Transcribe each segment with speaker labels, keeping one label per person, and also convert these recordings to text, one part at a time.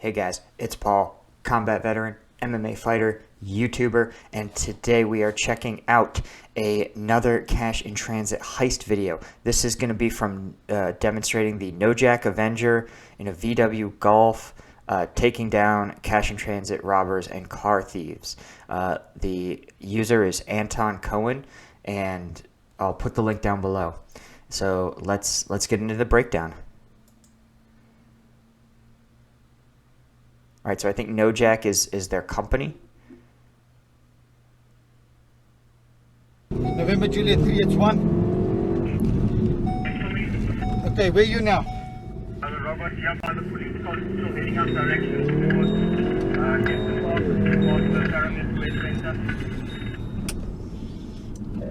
Speaker 1: Hey guys, it's Paul, combat veteran, MMA fighter, YouTuber, and today we are checking out another cash in transit heist video. This is going to be from demonstrating the NoJack Avenger in a VW Golf, taking down cash in transit robbers and car thieves. The user is Anton Koen, and I'll put the link down below. So let's get into the breakdown. All right, so I think NoJack is their company.
Speaker 2: November Juliet 3, it's 1. Okay, where are you now?
Speaker 3: Robert, here by the police constable heading up directions towards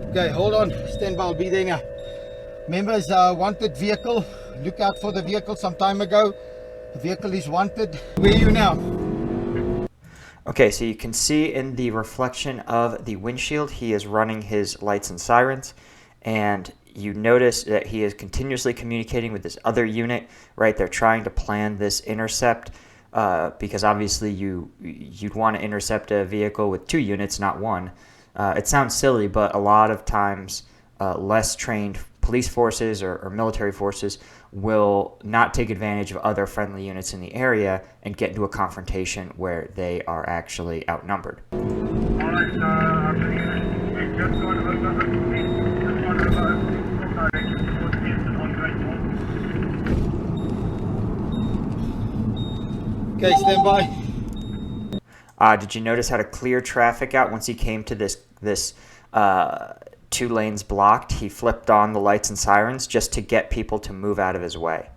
Speaker 2: Okay, hold on, stand by, I'll be there now. Members, wanted vehicle, look out for the vehicle some time ago. The vehicle is wanted. Where are you now?
Speaker 1: Okay, so you can see in the reflection of the windshield, he is running his lights and sirens, and you notice that he is continuously communicating with this other unit, right? They're trying to plan this intercept because obviously you'd want to intercept a vehicle with 2 units, not 1. It sounds silly, but a lot of times less trained police forces or military forces will not take advantage of other friendly units in the area and get into a confrontation where they are actually outnumbered.
Speaker 3: Alright, we've just gone over direction towards Houston on Great North.
Speaker 2: Okay, stand by.
Speaker 1: Did you notice how to clear traffic out once he came to this 2 lanes blocked? He flipped on the lights and sirens just to get people to move out of his way.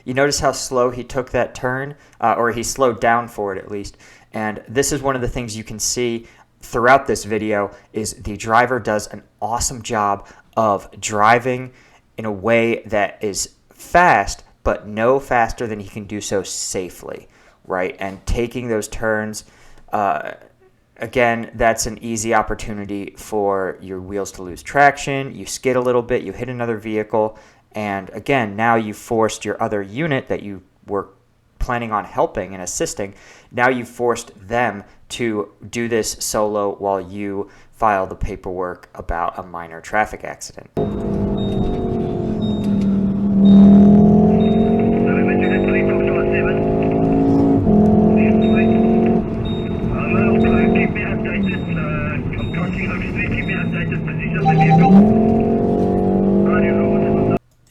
Speaker 1: You notice how slow he took that turn, or he slowed down for it at least. And this is one of the things you can see throughout this video is the driver does an awesome job of driving in a way that is fast, but no faster than he can do so safely, right? And taking those turns, again, that's an easy opportunity for your wheels to lose traction. You skid a little bit, you hit another vehicle, and again, now you forced your other unit that you were planning on helping and assisting, now you forced them to do this solo while you file the paperwork about a minor traffic accident.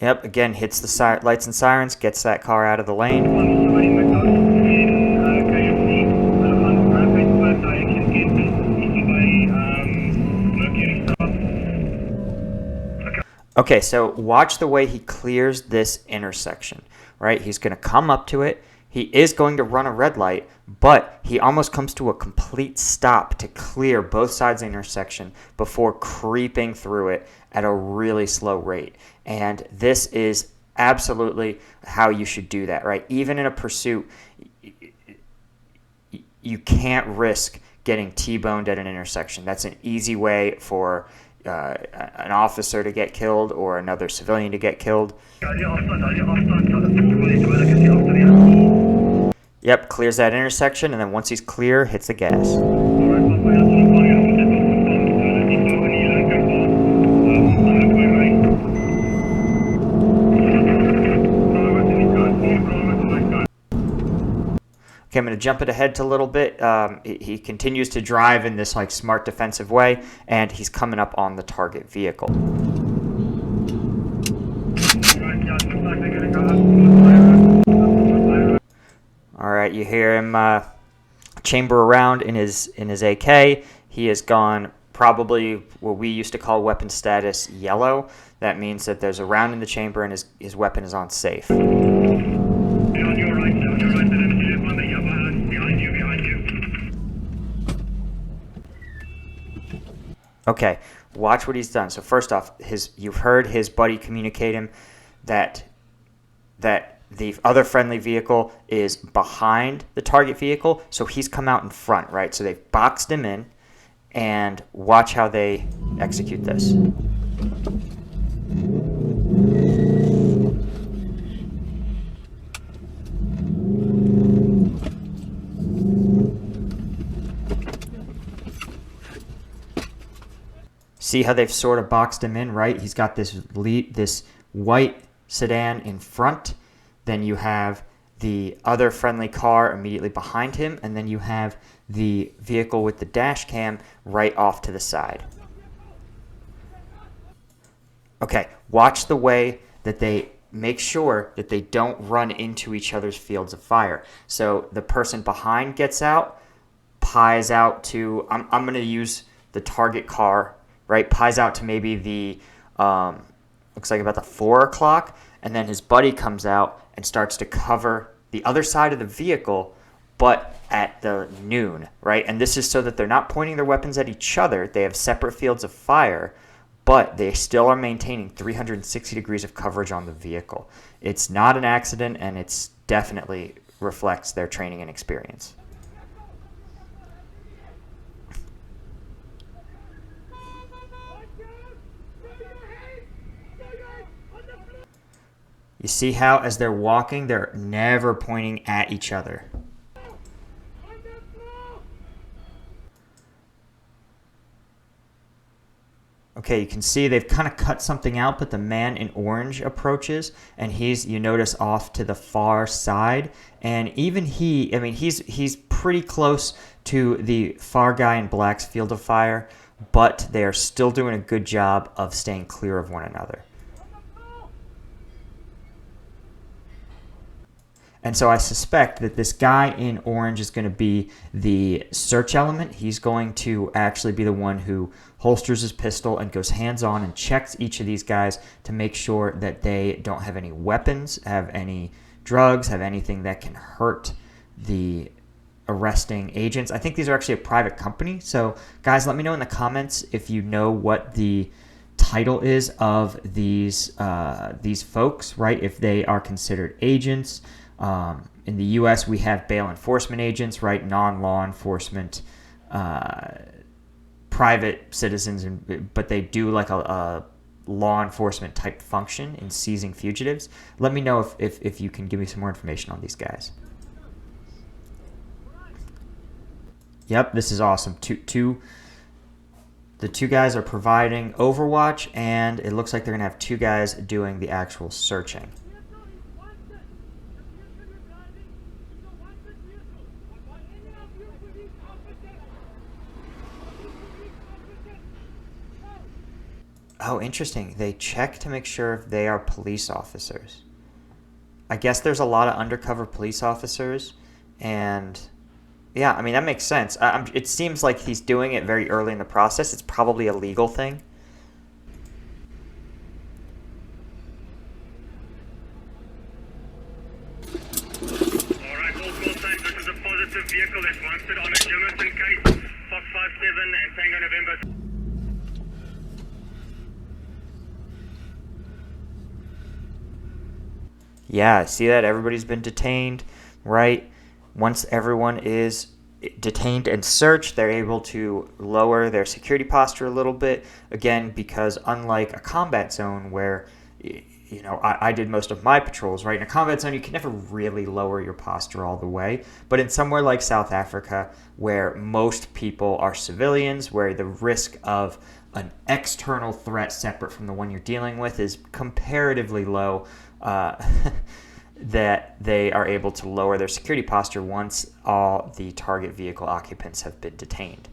Speaker 1: Yep, again, hits the lights and sirens, gets that car out of the lane. Okay, so watch the way he clears this intersection, right? He's going to come up to it. He is going to run a red light, but he almost comes to a complete stop to clear both sides of the intersection before creeping through it at a really slow rate. And this is absolutely how you should do that, right? Even in a pursuit, you can't risk getting T-boned at an intersection. That's an easy way for an officer to get killed or another civilian to get killed. Yep, clears that intersection, and then once he's clear, hits the gas. Okay, I'm going to jump it ahead a little bit. He continues to drive in this like smart defensive way, and he's coming up on the target vehicle. All right, you hear him chamber around in his AK. He has gone probably what we used to call weapon status yellow. That means that there's a round in the chamber and his weapon is on safe. Okay, watch what he's done. So first off, you've heard his buddy communicate him that the other friendly vehicle is behind the target vehicle, so he's come out in front, right? So they've boxed him in, and watch how they execute this. See how they've sort of boxed him in, right? He's got this white sedan in front. Then you have the other friendly car immediately behind him. And then you have the vehicle with the dash cam right off to the side. Okay, watch the way that they make sure that they don't run into each other's fields of fire. So the person behind gets out, pies out to, I'm going to use the target car, right? Pies out to maybe the, looks like about the 4 o'clock, and then his buddy comes out and starts to cover the other side of the vehicle, but at the noon, right? And this is so that they're not pointing their weapons at each other. They have separate fields of fire, but they still are maintaining 360 degrees of coverage on the vehicle. It's not an accident, and it's definitely reflects their training and experience. You see how as they're walking, they're never pointing at each other. Okay, you can see they've kind of cut something out, but the man in orange approaches, and he's, you notice, off to the far side. And even he, I mean, he's pretty close to the far guy in black's field of fire, but they are still doing a good job of staying clear of one another. And so I suspect that this guy in orange is going to be the search element. He's going to actually be the one who holsters his pistol and goes hands-on and checks each of these guys to make sure that they don't have any weapons, have any drugs, have anything that can hurt the arresting agents. I think these are actually a private company. So guys, let me know in the comments if you know what the title is of these folks, right? If they are considered agents. In the U.S., we have bail enforcement agents, right? Non-law enforcement, private citizens, but they do like a law enforcement type function in seizing fugitives. Let me know if you can give me some more information on these guys. Yep, this is awesome. The two guys are providing overwatch, and it looks like they're going to have 2 guys doing the actual searching. Oh, interesting. They check to make sure if they are police officers. I guess there's a lot of undercover police officers, and yeah, I mean, that makes sense. It seems like he's doing it very early in the process. It's probably a legal thing.
Speaker 3: Alright, all call signs. This is a positive vehicle that's wanted on a Jimmerson case. Fox 57 and Tango November.
Speaker 1: Yeah, see that? Everybody's been detained, right? Once everyone is detained and searched, they're able to lower their security posture a little bit. Again, because unlike a combat zone where, you know, I did most of my patrols, right? In a combat zone, you can never really lower your posture all the way. But in somewhere like South Africa, where most people are civilians, where the risk of an external threat separate from the one you're dealing with is comparatively low, that they are able to lower their security posture once all the target vehicle occupants have been detained.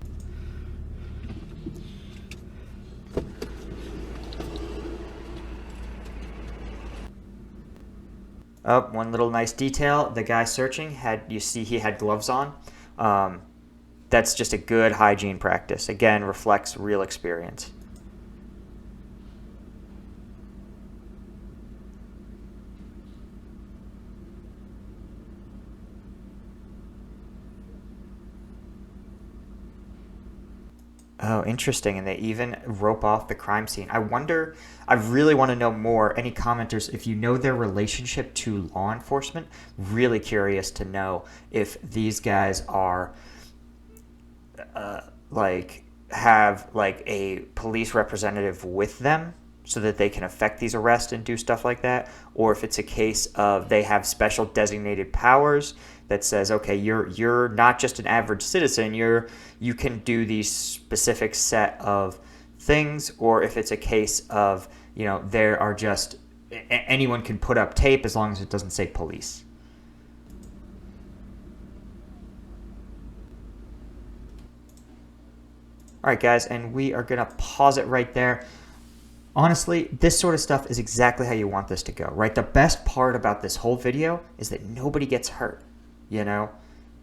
Speaker 1: Oh, one little nice detail, the guy searching you see he had gloves on. That's just a good hygiene practice. Again, reflects real experience. Oh, interesting. And they even rope off the crime scene. I really want to know more. Any commenters, if you know their relationship to law enforcement, really curious to know if these guys are have like a police representative with them so that they can effect these arrests and do stuff like that, or if it's a case of they have special designated powers that says, okay, you're not just an average citizen, you can do these specific set of things, or if it's a case of, you know, there are just anyone can put up tape as long as it doesn't say police. All right, guys, and we are going to pause it right there. Honestly, this sort of stuff is exactly how you want this to go, right? The best part about this whole video is that nobody gets hurt, you know?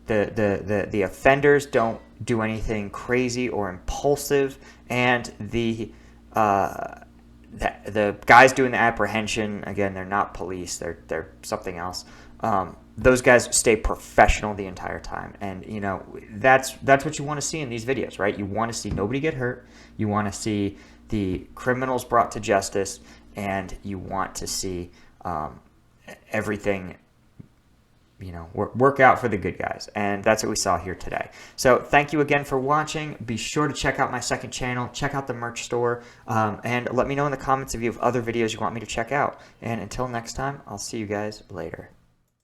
Speaker 1: The offenders don't do anything crazy or impulsive, and the guys doing the apprehension, again, they're not police, they're something else. Those guys stay professional the entire time, and you know that's what you want to see in these videos, right? You want to see nobody get hurt, you want to see the criminals brought to justice, and you want to see everything, you know, work out for the good guys, and that's what we saw here today. So thank you again for watching. Be sure to check out my second channel, check out the merch store, and let me know in the comments if you have other videos you want me to check out. And until next time, I'll see you guys later.